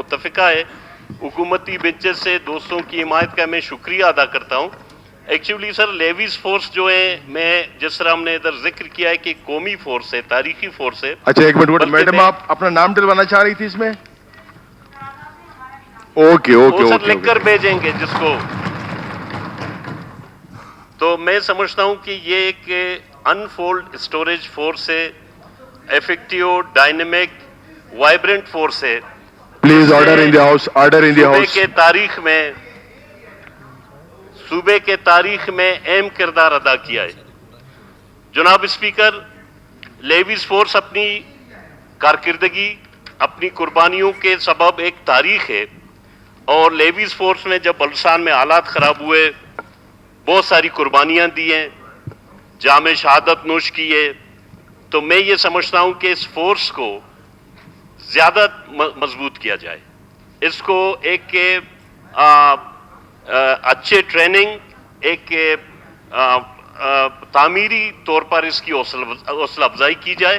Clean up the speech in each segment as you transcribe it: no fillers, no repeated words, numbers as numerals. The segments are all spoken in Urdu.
متفقہ ہے. حکومتی بینچز سے دوستوں کی حمایت کا میں شکریہ ادا کرتا ہوں. ایکچولی سر لیویز فورس جو ہے, میں جس طرح ہم نے ادھر ذکر کیا ہے کہ قومی فورس ہے, تاریخی فورس ہے. اچھا ایک منٹ, میڈم آپ اپنا نام ڈلوانا چاہ رہی تھی اس میں؟ اوکے اوکے وہ سر اوکے لکھ کر بھیجیں گے جس کو. تو میں سمجھتا ہوں کہ یہ ایک انفولڈ اسٹوریج فورس ہے, ایفیکٹیو, ڈائنامک, وائبرنٹ فورس ہے. Please order in the house, order in the house. صوبے کے تاریخ میں اہم کردار ادا کیا ہے. جناب اسپیکر, لیویز فورس اپنی کارکردگی, اپنی قربانیوں کے سبب ایک تاریخ ہے, اور لیویز فورس میں جب بلوچستان میں حالات خراب ہوئے بہت ساری قربانیاں دی ہیں, جام شہادت نوش کی ہے. تو میں یہ سمجھتا ہوں کہ اس فورس کو زیادہ مضبوط کیا جائے, اس کو ایک اچھے ٹریننگ, ایک تعمیری طور پر اس کی حوصلہ افزائی کی جائے.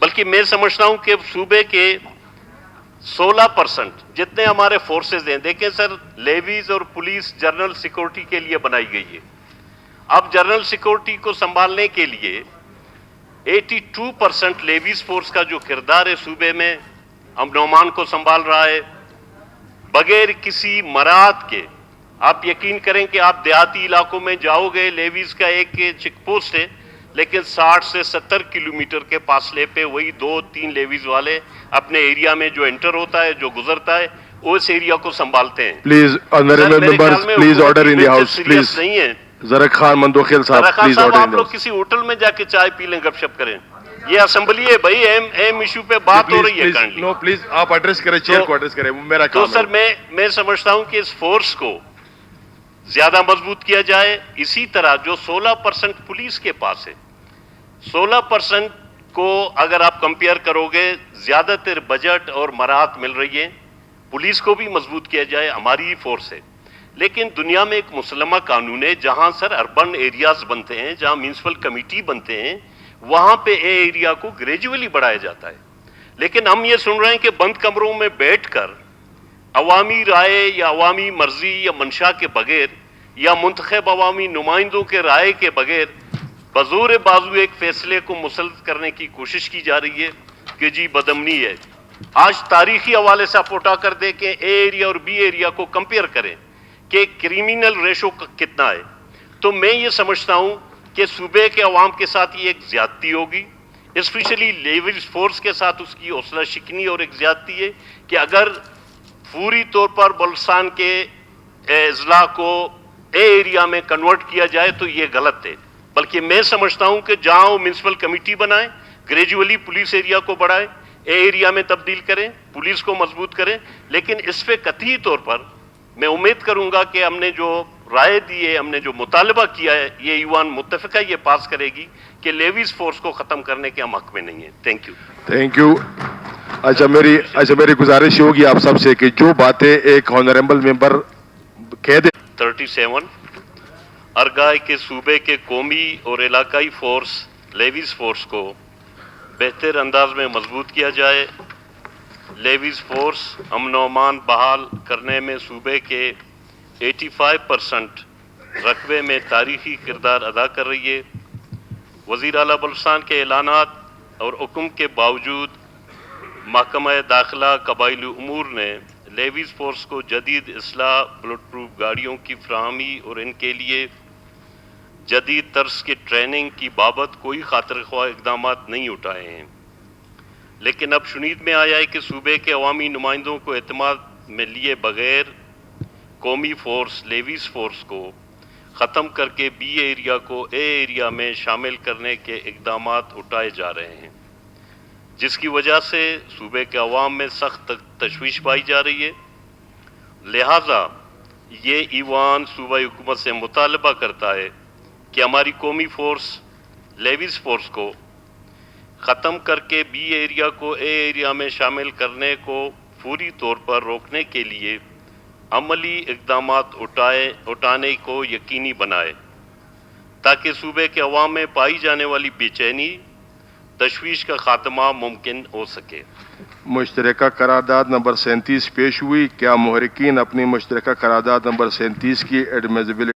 بلکہ میں سمجھتا ہوں کہ صوبے کے 16% جتنے ہمارے فورسز ہیں, دیکھیں سر لیویز اور پولیس جنرل سیکورٹی کے لیے بنائی گئی ہے. اب جنرل سیکورٹی کو سنبھالنے کے لیے 82% لیویز فورس کا جو کردار ہے صوبے میں, امن و امان کو سنبھال رہا ہے بغیر کسی مراعات کے. آپ یقین کریں کہ آپ دیہاتی علاقوں میں جاؤ گے, لیویز کا ایک چیک پوسٹ ہے, لیکن 60 سے 70 کلومیٹر کے فاصلے پہ وہی 2-3 لیویز والے اپنے ایریا میں جو انٹر ہوتا ہے, جو گزرتا ہے, اس ایریا کو سنبھالتے ہیں. Please honourable members, please order in the house, please. نہیں ہے زرق خان مندوخیل صاحب, پلیز آرڈر ان آپ دی لوگ ہاؤس. کسی ہوٹل میں جا کے چائے پی لیں, گپ شپ کریں. یہ اسمبلی ہے بھائی, اہم ایشو پہ بات ہو رہی ہے کرنٹلی. نو پلیز آپ ایڈریس کریں, چیئر کو ایڈریس کریں, میرا تو کام ہے. سر میں سمجھتا ہوں کہ اس فورس کو زیادہ مضبوط کیا جائے. اسی طرح جو 16% پولیس کے پاس ہے, 16% کو اگر آپ کمپیئر کرو گے, زیادہ تر بجٹ اور مراعات مل رہی ہے. پولیس کو بھی مضبوط کیا جائے, ہماری ہی فورس ہے. لیکن دنیا میں ایک مسلمہ قانون ہے, جہاں سر اربن ایریاز بنتے ہیں, جہاں میونسپل کمیٹی بنتے ہیں, وہاں پہ اے ایریا کو گریجولی بڑھایا جاتا ہے. لیکن ہم یہ سن رہے ہیں کہ بند کمروں میں بیٹھ کر عوامی رائے یا عوامی مرضی یا منشا کے بغیر, یا منتخب عوامی نمائندوں کے رائے کے بغیر بزور بازو ایک فیصلے کو مسلط کرنے کی کوشش کی جا رہی ہے کہ جی بدامنی ہے. آج تاریخی حوالے سے آپ اٹھا کر دیکھیں, اے ایریا اور بی ایریا کو کمپیئر کریں کہ کریمنل ریشو کتنا ہے. تو میں یہ سمجھتا ہوں کہ صوبے کے عوام کے ساتھ یہ ایک زیادتی ہوگی, اسپیشلی لیویز فورس کے ساتھ اس کی حوصلہ شکنی اور ایک زیادتی ہے کہ اگر پوری طور پر بلوچستان کے اضلاع کو اے ایریا میں کنورٹ کیا جائے تو یہ غلط ہے. بلکہ میں سمجھتا ہوں کہ جہاں وہ میونسپل کمیٹی بنائیں, گریجولی پولیس ایریا کو بڑھائیں, اے ایریا میں تبدیل کریں, پولیس کو مضبوط کریں. لیکن اس پہ قطعی طور پر میں امید کروں گا کہ ہم نے جو رائے دی ہے, ہم نے جو مطالبہ کیا ہے, یہ ایوان متفقہ یہ پاس کرے گی کہ لیویز فورس کو ختم کرنے کے ہم حق میں نہیں ہیں. Thank you. Thank you. اچھا میری گزارش ہوگی آپ سب سے کہ جو باتیں ایک آنریبل ممبر کہہ دیں. 37 ارگائے کے صوبے کے قومی اور علاقائی فورس لیویز فورس کو بہتر انداز میں مضبوط کیا جائے. لیویز فورس امن و امان بحال کرنے میں صوبے کے 85% رقبے میں تاریخی کردار ادا کر رہی ہے. وزیر اعلیٰ بلوچستان کے اعلانات اور حکم کے باوجود محکمہ داخلہ قبائلی امور نے لیویز فورس کو جدید اسلحہ, بلٹ پروف گاڑیوں کی فراہمی اور ان کے لیے جدید طرز کی ٹریننگ کی بابت کوئی خاطر خواہ اقدامات نہیں اٹھائے ہیں. لیکن اب شنید میں آیا ہے کہ صوبے کے عوامی نمائندوں کو اعتماد میں لیے بغیر قومی فورس لیویز فورس کو ختم کر کے بی ایریا کو اے ایریا میں شامل کرنے کے اقدامات اٹھائے جا رہے ہیں, جس کی وجہ سے صوبے کے عوام میں سخت تشویش پائی جا رہی ہے. لہٰذا یہ ایوان صوبائی حکومت سے مطالبہ کرتا ہے کہ ہماری قومی فورس لیویز فورس کو ختم کر کے بی ایریا کو اے ایریا میں شامل کرنے کو فوری طور پر روکنے کے لیے عملی اقدامات اٹھانے کو یقینی بنائے, تاکہ صوبے کے عوام میں پائی جانے والی بے چینی, تشویش کا خاتمہ ممکن ہو سکے. مشترکہ قرارداد نمبر 37 پیش ہوئی. کیا محرکین اپنی مشترکہ قرارداد نمبر 37 کی ایڈمیزیبلٹی